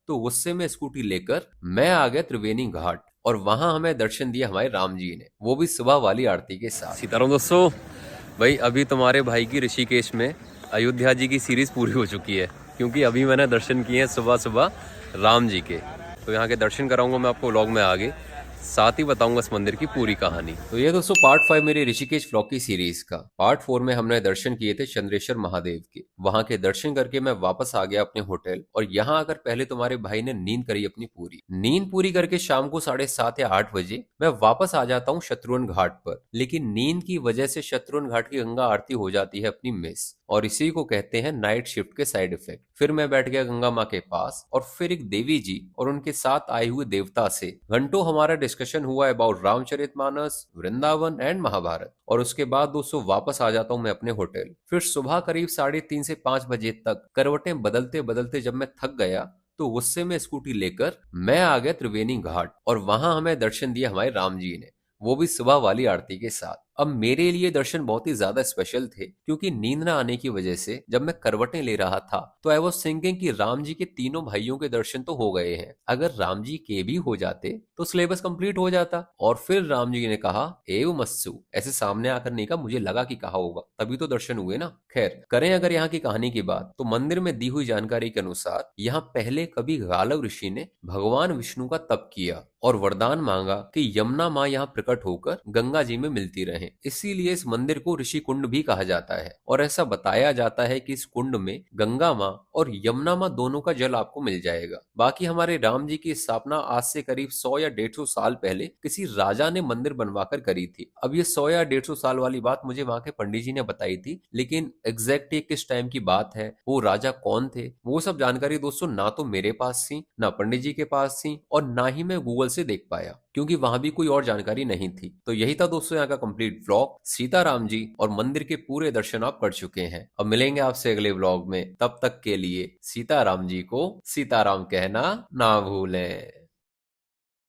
तो गुस्से में स्कूटी लेकर मैं आ गया त्रिवेणी घाट, और वहां हमें दर्शन दिया हमारे राम जी ने, वो भी सुबह वाली आरती के साथ। सीताराम दोस्तों, भाई अभी तुम्हारे भाई की ऋषिकेश में अयोध्या जी की सीरीज पूरी हो चुकी है, क्योंकि अभी मैंने दर्शन किए हैं सुबह सुबह राम जी के। तो यहाँ के दर्शन कराऊंगा मैं आपको व्लॉग में आगे, साथ ही बताऊंगा इस मंदिर की पूरी कहानी। तो ये दोस्तों पार्ट 5 मेरी ऋषिकेश व्लॉग की सीरीज का। पार्ट 4 में हमने दर्शन किए थे चंद्रेश्वर महादेव के। वहां के दर्शन करके मैं वापस आ गया अपने होटल, और यहाँ आकर पहले तुम्हारे भाई ने नींद करी अपनी पूरी। नींद पूरी करके शाम को 7:30 या 8 बजे मैं वापस आ जाता हूँ शत्रुघ्न घाट पर, लेकिन नींद की वजह से शत्रुघ्न घाट की गंगा आरती हो जाती है अपनी मिस, और इसी को कहते हैं नाइट शिफ्ट के साइड इफेक्ट। फिर मैं बैठ गया गंगा माँ के पास, और फिर एक देवी जी और उनके साथ आए हुए देवता से घंटों हमारा डिस्कशन हुआ अबाउट रामचरितमानस, वृंदावन एंड महाभारत। और उसके बाद दोस्तों वापस आ जाता हूँ मैं अपने होटल। फिर सुबह करीब 3:30 से 5 बजे तक करवटें बदलते बदलते जब मैं थक गया, तो गुस्से में स्कूटी लेकर मैं आ गया त्रिवेणी घाट, और वहां हमें दर्शन दिया हमारे राम जी ने, वो भी सुबह वाली आरती के साथ। अब मेरे लिए दर्शन बहुत ही ज्यादा स्पेशल थे, क्योंकि नींद न आने की वजह से जब मैं करवटें ले रहा था तो आई वाज थिंकिंग कि राम जी के तीनों भाइयों के दर्शन तो हो गए हैं, अगर राम जी के भी हो जाते तो सिलेबस कंप्लीट हो जाता। और फिर राम जी ने कहा एव मस्सु, ऐसे सामने आकर नहीं कहा, मुझे लगा कि कहा होगा, तभी तो दर्शन हुए ना। खैर करें अगर यहाँ की कहानी की बात, तो मंदिर में दी हुई जानकारी के अनुसार यहाँ पहले कभी गालव ऋषि ने भगवान विष्णु का तप किया और वरदान मांगा कि यमुना माँ यहाँ प्रकट होकर गंगा जी में मिलती रहे, इसीलिए इस मंदिर को ऋषि कुंड भी कहा जाता है। और ऐसा बताया जाता है कि इस कुंड में गंगा माँ और यमुना माँ दोनों का जल आपको मिल जाएगा। बाकी हमारे राम जी की स्थापना आज से करीब 100 या 150 साल पहले किसी राजा ने मंदिर बनवाकर करी थी। अब ये 100 या 150 साल वाली बात मुझे वहां के पंडित जी ने बताई थी, लेकिन एग्जैक्ट किस टाइम की बात है, वो राजा कौन थे, वो सब जानकारी दोस्तों ना तो मेरे पास थी, ना पंडित जी के पास थी, और ना ही मैं गूगल से देख पाया, क्योंकि वहां भी कोई और जानकारी नहीं थी। तो यही था दोस्तों यहाँ का कंप्लीट व्लॉग। सीताराम जी और मंदिर के पूरे दर्शन आप कर चुके हैं। अब मिलेंगे आपसे अगले व्लॉग में, तब तक के लिए सीताराम जी को सीताराम कहना ना भूलें।